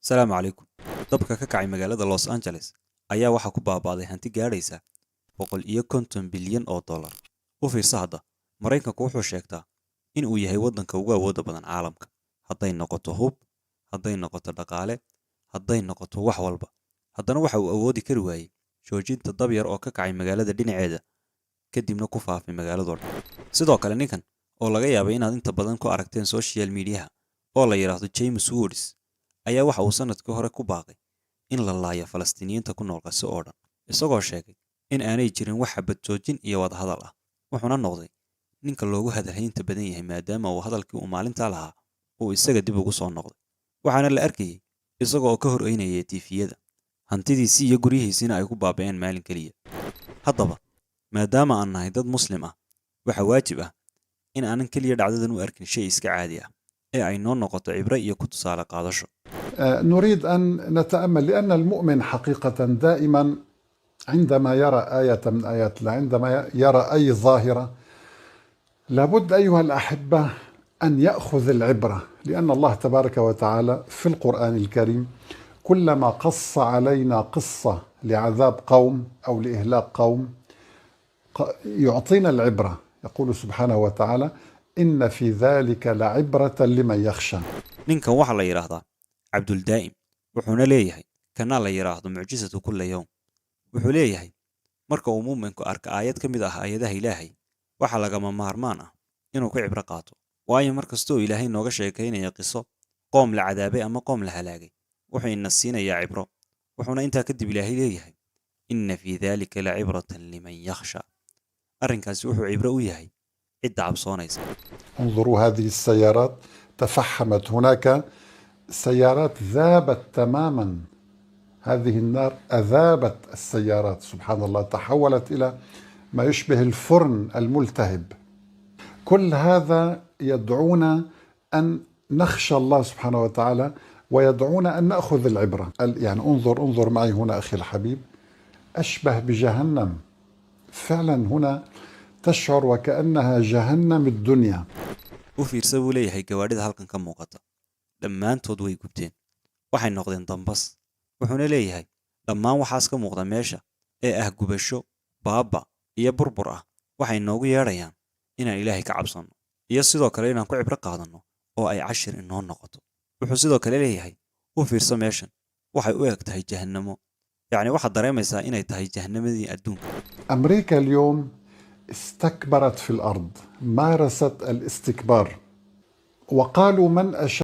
Salaamu calaykum. Dabka ka kacay magaalada Los Angeles ayaa waxa ku baaba'day hanti gaadhaysa 150 bilyan oo dollar. U fiirso hadda, Maraykanku wuxuu sheegtaa in uu yahay waddanka ugu awoodda badan caalamka. Hadday noqoto hub, hadday noqoto dhaqaale, hadday noqoto wax walba. Haddana waxa uu awoodi kari waayey joojinta dab yar oo ka kacay magaalada dhinaceeda, kadibna ku faafay magaaladoo dhan. Sidoo kale ninkan oo laga yaabay inaad inta badan ku aragteen social media oo la yiraahdo James Woods ayaa waxa uu sanadkii hore ku baaqay in la laayo Falastiiniyiinta ku nool Gaza oo dhan, isagoo sheegay in aanay jirin wax xabad joojin iyo wada hadal ah. Wuxuuna noqday ninka loogu hadalhaynta badan yahay maadaama uu hadalkii uu maalintaa lahaa uu isaga dib ugu soo noqday. Waxaana la arkayay isaga oo ka hor oynayay tiifiyada, hantidiisii iyo guryihiisiina ay ku baaba'een maalin keliya. Haddaba, maadaama aan nahay dad Muslim ah, waxa waajib ah in aanan keliya dhacdadan u arkin shay iska caadi ah ee ay noo noqoto cibre iyo ku tusaale qaadasho. نريد أن نتأمل لأن المؤمن حقيقة دائما عندما يرى آية من آيات الله، عندما يرى أي ظاهرة لابد أيها الأحبة أن يأخذ العبرة، لأن الله تبارك وتعالى في القرآن الكريم كلما قص علينا قصة لعذاب قوم أو لإهلاك قوم يعطينا العبرة. يقول سبحانه وتعالى: إن في ذلك لعبرة لمن يخشى. ninkan waxa la yiraahdaa Cabdul Daa'im, wuxuuna leeyahay kana la yiraahdo mucjisatu kulli yawm. Wuxuu leeyahay marka uu muuminku arka aayad ka mid ah aayadaha Ilaahay, waxa lagama maarmaan ah inuu ku cibro qaato. Waayo markastoo Ilaahay nooga sheekaynayo qiso qoom la cadaabay ama qoom la halaagay, wuxuu ina siinayaa cibro. Wuxuuna intaa kadib Ilaahay leeyahay: inna fi dhalika lacibratan liman yakhsha. arrinkaasi wuxuu cibro u yahay cid cabsoonaysa. انظروا هذه السيارات تفحمت، هناك سيارات ذابت تماما، هذه النار أذابت السيارات سبحان الله، تحولت إلى ما يشبه الفرن الملتهب. كل هذا يدعونا أن نخشى الله سبحانه وتعالى ويدعونا أن نأخذ العبرة. يعني انظر معي هنا أخي الحبيب، أشبه بجهنم فعلا. هنا تشعر وكأنها جهنم الدنيا. U fiirsa buu leeyahay gawaadhida halkan ka muuqata. Dhammaantood way gubteen. Waxay noqdeen dambas. Wuxuuna leeyahay dhammaan waxaas ka muuqda meesha ee ah gubasho, baaba iyo burbur ah waxay noogu yeedhayaan inaan Ilaahay ka cabsano iyo sidoo kale inaan ku cibro qaadano oo ay cashir inoo noqoto. Wuxuu sidoo kale leeyahay u fiirsa meeshan waxay u eg tahay jahannamo. yacni waxaad dareemaysaa inay tahay jahannamadii adduunka. أمريكا اليوم استكبرت في الأرض، مارست الاستكبار، وقالوا من أشد